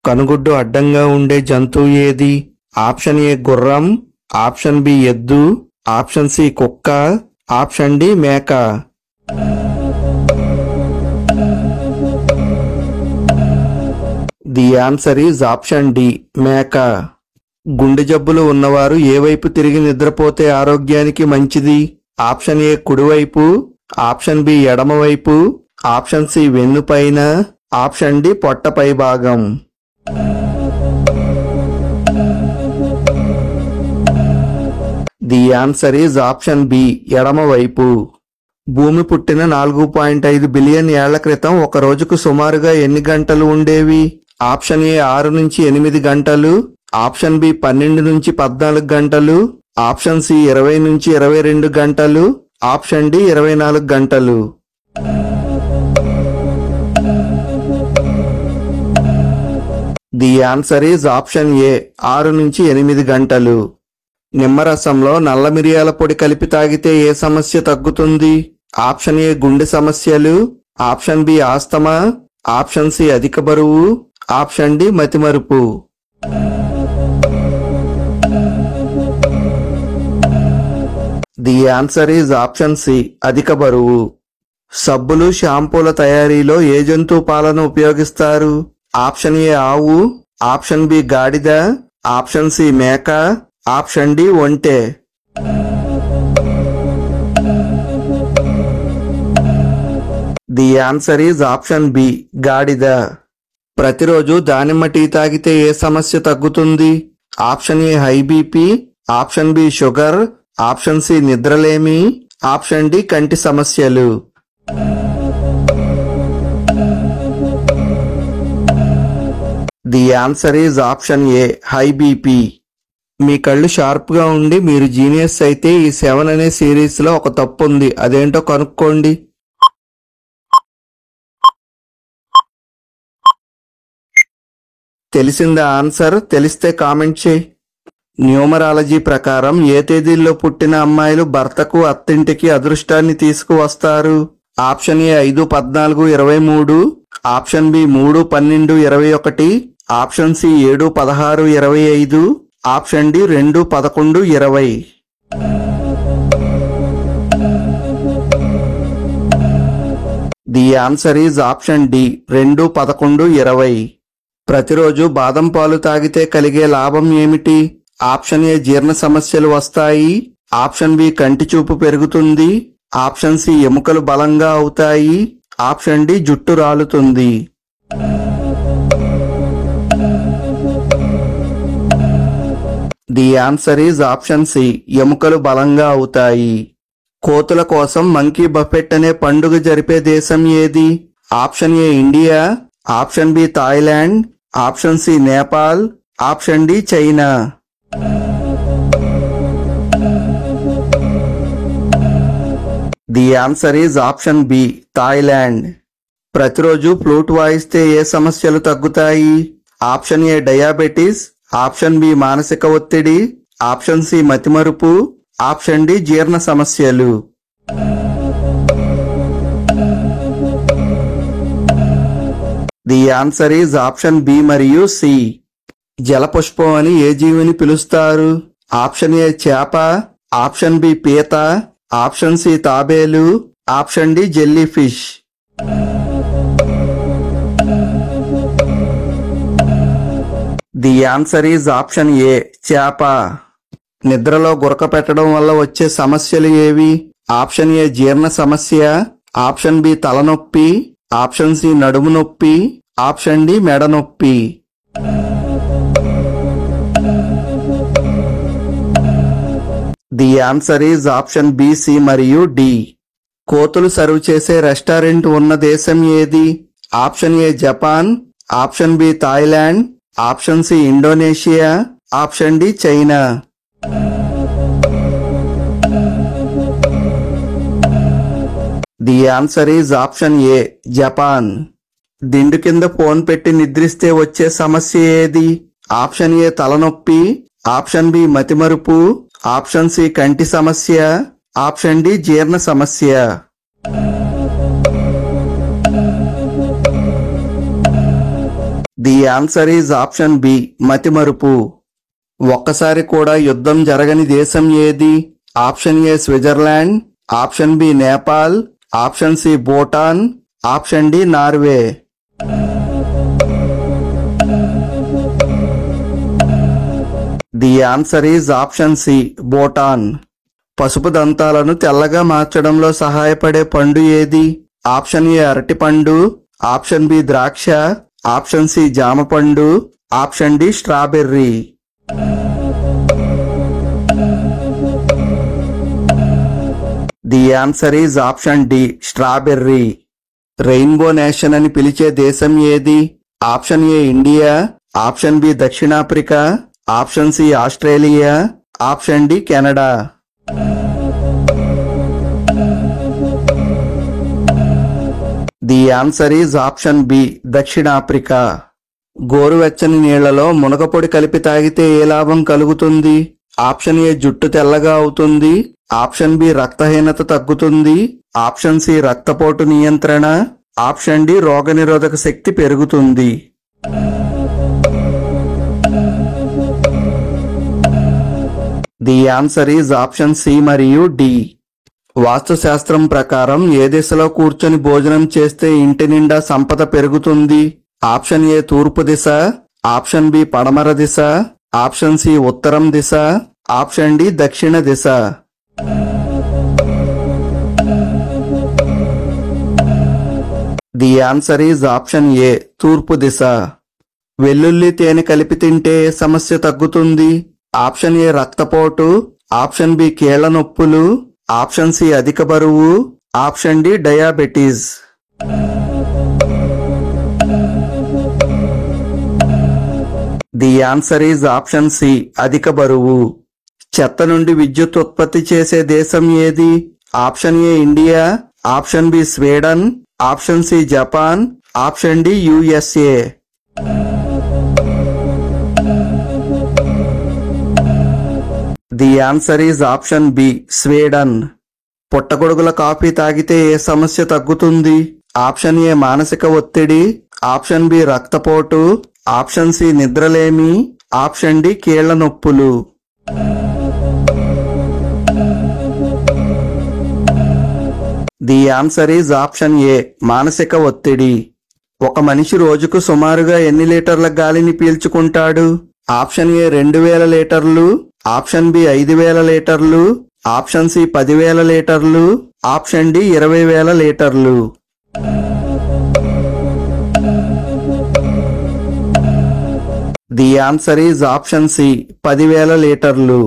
కనుగుడ్డు అడ్డంగా ఉండే జంతువు ఏది? ఆప్షన్ ఏ గుర్రం, ఆప్షన్ బి ఎద్దు, ఆప్షన్ సి కుక్క, ఆప్షన్ డి మేక. The answer is option D మేక. గుండె జబ్బులు ఉన్నవారు ఏ వైపు తిరిగి నిద్రపోతే ఆరోగ్యానికి మంచిది? ఆప్షన్ ఏ కుడివైపు, ఆప్షన్ బి ఎడమవైపు, ఆప్షన్ సి వెన్నుపైన, ఆప్షన్ డి పొట్టపై భాగం. The answer is option B ఎడమవైపు. భూమి పుట్టిన 4.5 బిలియన్ ఏళ్ల క్రితం ఒక రోజుకు సుమారుగా ఎన్ని గంటలు ఉండేవి? ఆప్షన్ ఏ 6 నుంచి 8 గంటలు, ఆప్షన్ బి 12 నుంచి 14 గంటలు, ఆప్షన్ సి 20 నుంచి 22 గంటలు, ఆప్షన్ డి 24 గంటలు. ది ఆన్సర్ ఈజ్ ఆప్షన్ ఏ 6 నుంచి 8 గంటలు. నిమ్మరసంలో నల్ల మిరియాల పొడి కలిపి తాగితే ఏ సమస్య తగ్గుతుంది? ఆప్షన్ ఏ గుండె సమస్యలు, ఆప్షన్ బి ఆస్తమా, ఆప్షన్ సి అధిక బరువు, ఆప్షన్ డి మతిమరుపు. The answer is option C అధిక బరువు. సబ్బులు, షాంపూల తయారీలో ఏ జంతువు పాలను ఉపయోగిస్తారు? ఆప్షన్ ఏ ఆవు, ఆప్షన్ బి గాడిద, ఆప్షన్ సి మేక, ఆప్షన్ డి ఒంటె. The answer is option B గాడిద. ప్రతిరోజు దానిమ్మ టీ తాగితే ఏ సమస్య తగ్గుతుంది? Option A high BP, option B sugar, option C నిద్రలేమి, ఆప్షన్ డి కంటి సమస్యలు. The answer is option A high BP. మీ కళ్ళు షార్ప్గా ఉండి మీరు జీనియస్ అయితే ఈ 7 అనే సిరీస్లో ఒక తప్పు ఉంది, అదేంటో కనుక్కోండి. తెలిసిందా ఆన్సర్? తెలిస్తే కామెంట్ చేయి. న్యూమరాలజీ ప్రకారం ఏ తేదీల్లో పుట్టిన అమ్మాయిలు భర్తకు, అత్తింటికి అదృష్టాన్ని తీసుకువస్తారు? Option A 5, 14, 23, option B 3, 12, 21, option C 7, 16, 25, option D 2, 11, 20. The answer is option D 2, 11, 20. ప్రతిరోజు బాదం పాలు తాగితే కలిగే లాభం ఏమిటి? ఆప్షన్ ఏ జీర్ణ సమస్యలు వస్తాయి, ఆప్షన్ బి కంటి చూపు పెరుగుతుంది, ఆప్షన్ సి ఎముకలు బలంగా అవుతాయి, ఆప్షన్ డి జుట్టు రాలుతుంది. The answer is option C ఎముకలు బలంగా అవుతాయి. కోతుల కోసం మంకీ బఫెట్ అనే పండుగ జరిపే దేశం ఏది? Option A India, option B Thailand, option C Nepal, option D China. The answer is option B Thailand. ప్రతిరోజు ఫ్లూట్ వాయిస్తే ఏ సమస్యలు తగ్గుతాయి? Option A diabetes, option B మానసిక ఒత్తిడి, ఆప్షన్ సి మతిమరుపు, ఆప్షన్ డి జీర్ణ సమస్యలు. The answer is option B మరియు సి. జలపుష్పం అని ఏ జీవిని పిలుస్తారు? ఆప్షన్ ఏ చేప, ఆప్షన్ బి పీత, ఆప్షన్ సి తాబేలు, option D jellyfish. The answer is option A చేప. నిద్రలో గురక పెట్టడం వల్ల వచ్చే సమస్యలు ఏవి? ఆప్షన్ ఏ జీర్ణ సమస్య, ఆప్షన్ బి తలనొప్పి, ఆప్షన్ సి నడుము నొప్పి, ఆప్షన్ డి మెడ నొప్పి. The answer is option B, C మరియు డి. కోతులు సర్వ్ చేసే రెస్టారెంట్ ఉన్న దేశం ఏది? Option A Japan, option B Thailand, option C Indonesia, option D China. The answer is option A Japan. దిండు కింద ఫోన్ పెట్టి నిద్రిస్తే వచ్చే సమస్య ఏది? ఆప్షన్ ఏ తలనొప్పి, ఆప్షన్ బి మతిమరుపు, ఆప్షన్ సి కంటి సమస్య, ఆప్షన్ డి జీర్ణ సమస్య. The answer is option B మతిమరుపు. ఒక్కసారి కూడా యుద్ధం జరగని దేశం ఏది? Option A Switzerland, option B Nepal, option C Bhutan, option D Norway. The answer is option C Bhutan. పసుపు దంతాలను తెల్లగా మార్చడంలో సహాయపడే పండు ఏది? ఆప్షన్ ఏ అరటిపండు, ఆప్షన్ బి ద్రాక్ష, ఆప్షన్ సి జామపండు, option D strawberry. The answer is option D strawberry. Rainbow nation అని పిలిచే దేశం ఏది? Option A India, option B దక్షిణాఫ్రికా, option C Australia, option D Canada. The answer is option B దక్షిణాఫ్రికా. గోరువెచ్చని నీళ్లలో మునగపొడి కలిపి తాగితే ఏ లాభం కలుగుతుంది? ఆప్షన్ ఏ జుట్టు తెల్లగా అవుతుంది, ఆప్షన్ బి రక్తహీనత తగ్గుతుంది, ఆప్షన్ సి రక్తపోటు నియంత్రణ, ఆప్షన్ డి రోగనిరోధక శక్తి పెరుగుతుంది. The answer is option C మరియు డి. వాస్తుశాస్త్రం ప్రకారం ఏ దిశలో కూర్చొని భోజనం చేస్తే ఇంటి నిండా సంపద పెరుగుతుంది? ఆప్షన్ ఏ తూర్పు దిశ, ఆప్షన్ బి పడమర దిశ, ఆప్షన్ సి ఉత్తరం దిశ, ఆప్షన్ డి దక్షిణ దిశ. The answer is option A తూర్పు దిశ. వెల్లుల్లి తేనె కలిపి తింటే ఏ సమస్య తగ్గుతుంది? ఆప్షన్ ఏ రక్తపోటు, ఆప్షన్ బి కీళ్ల నొప్పులు, ఆప్షన్ సి అధిక బరువు, option D diabetes. The answer is option C అధిక బరువు. చెత్త నుండి విద్యుత్ ఉత్పత్తి చేసే దేశం ఏది? Option A India, option B Sweden, option C Japan, option D USA. The answer is option B Sweden. పుట్టగొడుగుల కాఫీ తాగితే ఏ సమస్య తగ్గుతుంది? ఆప్షన్ ఏ మానసిక ఒత్తిడి, ఆప్షన్ బి రక్తపోటు, ఆప్షన్ సి నిద్రలేమి, ఆప్షన్ డి కీళ్ల నొప్పులు. The answer is option A మానసిక ఒత్తిడి. ఒక మనిషి రోజుకు సుమారుగా ఎన్ని లీటర్ల గాలిని పీల్చుకుంటాడు? ఆప్షన్ ఏ 2000 లీటర్లు, ఆప్షన్ బి 5000 లీటర్లు, ఆప్షన్ సి 10,000 లీటర్లు, ఆప్షన్ డి 20,000 లీటర్లు. The answer is option C 10,000 లీటర్లు.